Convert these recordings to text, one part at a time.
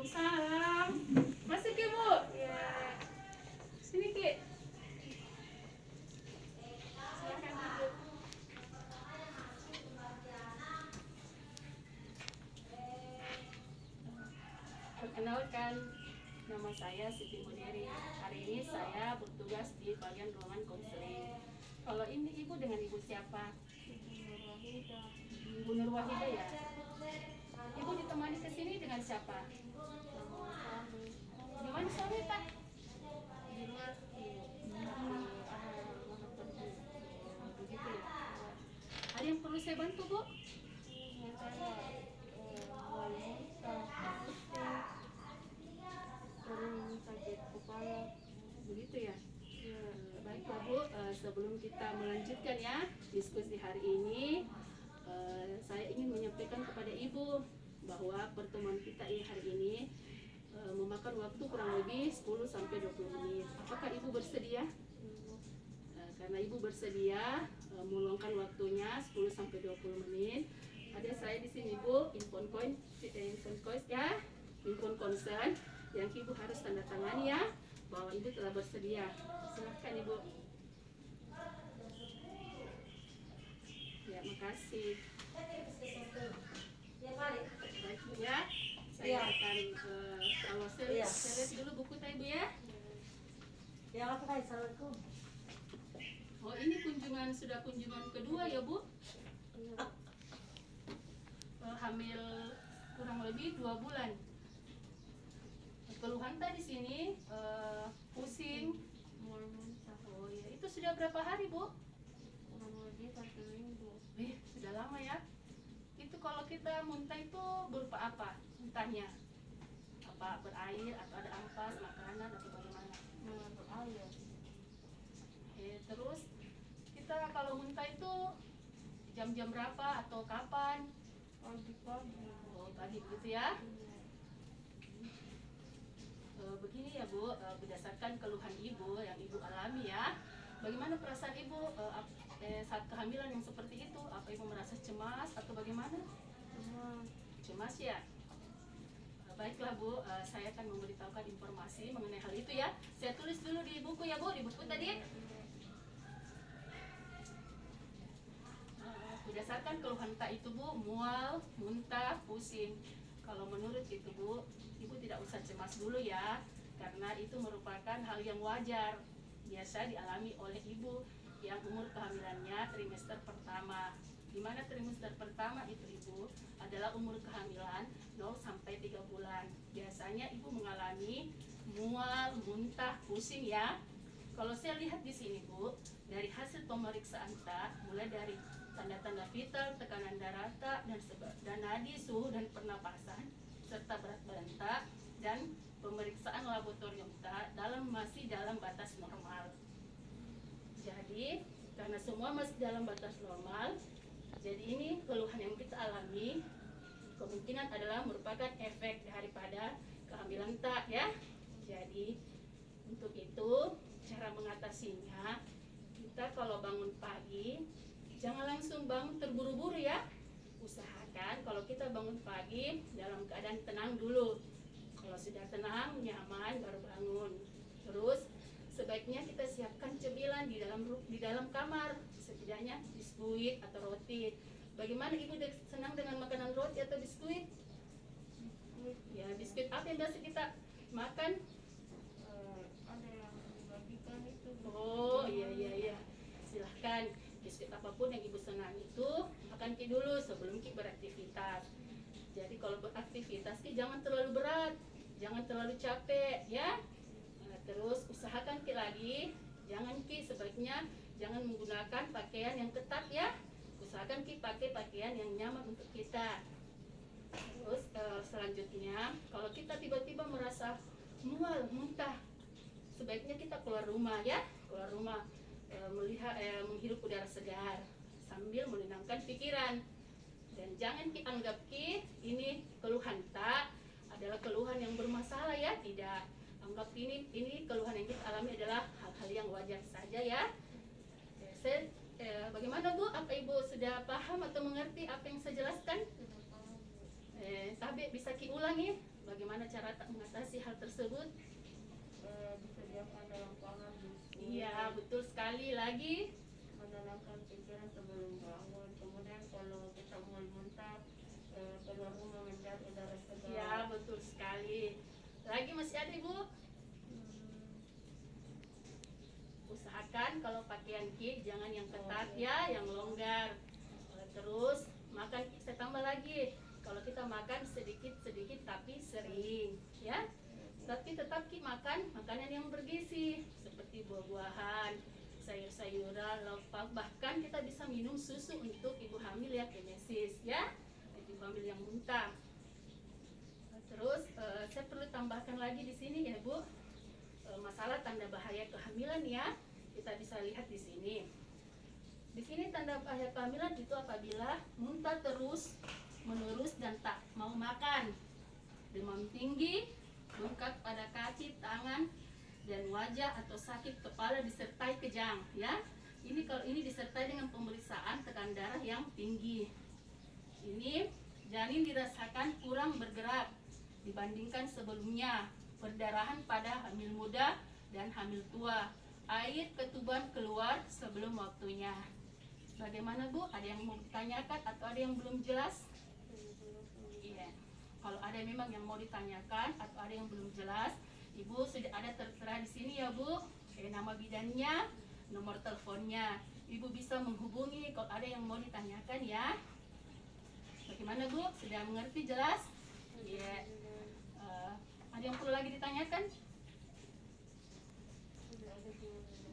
Waalaikumsalam. Masuk ya, Bu? Ya. Sini, Ki. Silakan duduk. Perkenalkan, nama saya Siti Muniri. Hari ini saya bertugas di bagian ruangan konseling. Kalau ini Ibu dengan Ibu siapa? Ibu Nur Wahidah ya? Ibu ditemani ke sini dengan siapa? Di mana suami, Pak? Begitu ya. Ada yang perlu saya bantu, Bu? Sakit kepala. Begitu ya. Baiklah Bu, sebelum kita melanjutkan ya diskusi hari ini, saya ingin menyampaikan kepada Ibu bahwa pertemuan kita hari ini memakan waktu kurang lebih 10 sampai 20 menit. Apakah Ibu bersedia? Karena Ibu bersedia meluangkan waktunya 10 sampai 20 menit. Ada saya di sini Bu, infon coin ya, infon concern yang Ibu harus tanda tangani ya bahwa Ibu telah bersedia. Silakan Ibu. Ya, makasih. Baik Bu ya. Saya akan kalau saya lihat dulu buku saya Bu ya. Ya apa kayak salahku? Oh, ini sudah kunjungan kedua ya Bu? Hamil kurang lebih 2 bulan. Keluhan tadi sini pusing. Oh ya, itu sudah berapa hari Bu? Kurang lebih 1 minggu. Sudah lama ya. Itu kalau kita muntah itu berupa apa? Muntahnya? Apa berair atau ada ampas, makanan atau bagaimana? Berair. Terus kita kalau muntah itu jam-jam berapa atau kapan? Pagi-pagi. Oh, pagi begitu ya. Begini ya Bu, berdasarkan keluhan Ibu yang Ibu alami ya, bagaimana perasaan Ibu saat kehamilan yang seperti itu? Apa Ibu merasa cemas atau bagaimana? Cemas ya? Baiklah Bu, saya akan memberitahukan informasi mengenai hal itu ya. Saya tulis dulu di buku ya Bu, di buku tadi. Berdasarkan keluhan tak itu Bu, mual, muntah, pusing. Kalau menurut itu Bu, Ibu tidak usah cemas dulu ya, karena itu merupakan hal yang wajar, biasa dialami oleh Ibu yang umur kehamilannya trimester pertama. Di mana trimester pertama itu Ibu adalah umur kehamilan 0 sampai 3 bulan. Biasanya Ibu mengalami mual, muntah, pusing ya. Kalau saya lihat di sini Bu, dari hasil pemeriksaan tak, mulai dari tanda-tanda vital, tekanan darah tak, dan nadi, suhu dan pernapasan, serta berat badan tak, dan pemeriksaan laboratorium tak masih dalam batas normal. Jadi, karena semua masih dalam batas normal, jadi ini keluhan yang kita alami kemungkinan adalah merupakan efek daripada kehamilan tak ya. Jadi, untuk itu cara mengatasinya, kita kalau bangun pagi jangan langsung bangun terburu-buru ya. Usahakan kalau kita bangun pagi dalam keadaan tenang dulu. Kalau sudah tenang, nyaman baru bangun. Terus sebaiknya kita siapkan cemilan di dalam kamar, setidaknya biskuit atau roti. Bagaimana Ibu senang dengan makanan roti atau biskuit? Ya, biskuit apa yang biasa kita makan? Ada yang dibagikan itu. Oh iya. Silahkan, biskuit apapun yang Ibu senang itu makan Ki dulu sebelum Ki beraktivitas. Jadi kalau beraktivitas Ki jangan terlalu berat, jangan terlalu capek ya. Terus usahakan Ki lagi, jangan Ki sebaiknya jangan menggunakan pakaian yang ketat ya. Usahakan Ki pakai pakaian yang nyaman untuk kita. Terus selanjutnya kalau kita tiba-tiba merasa mual, muntah, sebaiknya kita keluar rumah ya, keluar rumah. Menghirup udara segar sambil menenangkan pikiran, dan jangan anggap Ki ini keluhan tak adalah keluhan yang bermasalah ya, tidak. Anggap ini keluhan yang kita alami adalah hal-hal yang wajar saja ya. Bagaimana Bu? Apa Ibu sudah paham atau mengerti apa yang saya jelaskan? Tabe bisa Ki ulangi? Bagaimana cara mengatasi hal tersebut? Disediakan dalam kamar bisu. Iya, betul sekali. Lagi Menenangkan pikiran sebelum bangun. Kemudian kalau kita mual-muntah, keluar rumah mencari udara segar. ya, betul sekali. Lagi masih ada Ibu? Usahakan kalau pakaian ki jangan yang ketat ya, yang longgar. Terus makan, saya tambah lagi. Kalau kita makan sedikit-sedikit tapi sering, ya. Tapi tetap ki makan makanan yang bergizi seperti buah-buahan, sayur-sayuran, lauk pauk. Bahkan kita bisa minum susu untuk ibu hamil ya, emesis ya, ibu hamil yang muntah. Terus saya perlu tambahkan lagi di sini ya Bu, masalah tanda bahaya kehamilan ya. Kita bisa lihat di sini. Di sini tanda bahaya kehamilan itu apabila muntah terus menerus dan tak mau makan, demam tinggi, bengkak pada kaki, tangan, dan wajah atau sakit kepala disertai kejang ya. Ini kalau ini disertai dengan pemeriksaan tekanan darah yang tinggi. Ini janin dirasakan kurang bergerak dibandingkan sebelumnya, perdarahan pada hamil muda dan hamil tua, air ketuban keluar sebelum waktunya. Bagaimana Bu? Ada yang mau ditanyakan atau ada yang belum jelas? Iya. Kalau ada memang yang mau ditanyakan atau ada yang belum jelas, Ibu sudah ada tertera di sini ya Bu. Nama bidannya, nomor teleponnya. Ibu bisa menghubungi kalau ada yang mau ditanyakan ya. Bagaimana Bu? Sudah mengerti jelas? Iya. Ada yang perlu lagi ditanyakan?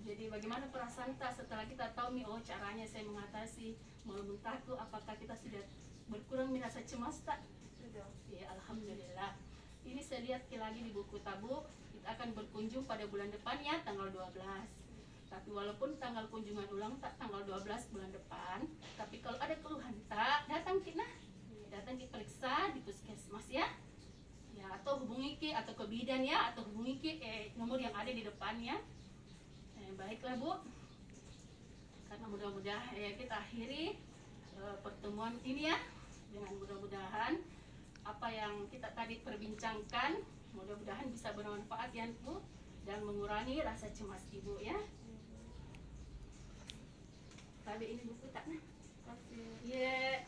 Jadi bagaimana perasaan kita setelah kita tahu nih, oh caranya saya mengatasi muntahku, apakah kita sudah berkurang merasa cemas tak? Sudah. Ya, alhamdulillah. Ini saya lihat lagi di buku tabuk, kita akan berkunjung pada bulan depan ya, tanggal 12. Tapi walaupun tanggal kunjungan ulang tak tanggal 12 bulan depan, tapi kalau ada keluhan tak, datang kita diperiksa di puskesmas ya. Ya, atau hubungi ki atau ke bidan ya, atau hubungi ki nomor yang ada di depannya. Baiklah Bu, karena mudah-mudahan kita akhiri pertemuan ini ya, dengan mudah-mudahan apa yang kita tadi perbincangkan mudah-mudahan bisa bermanfaat ya Bu, dan mengurangi rasa cemas Ibu ya. Tadi ini buku tak nah? Kasih. Yeah.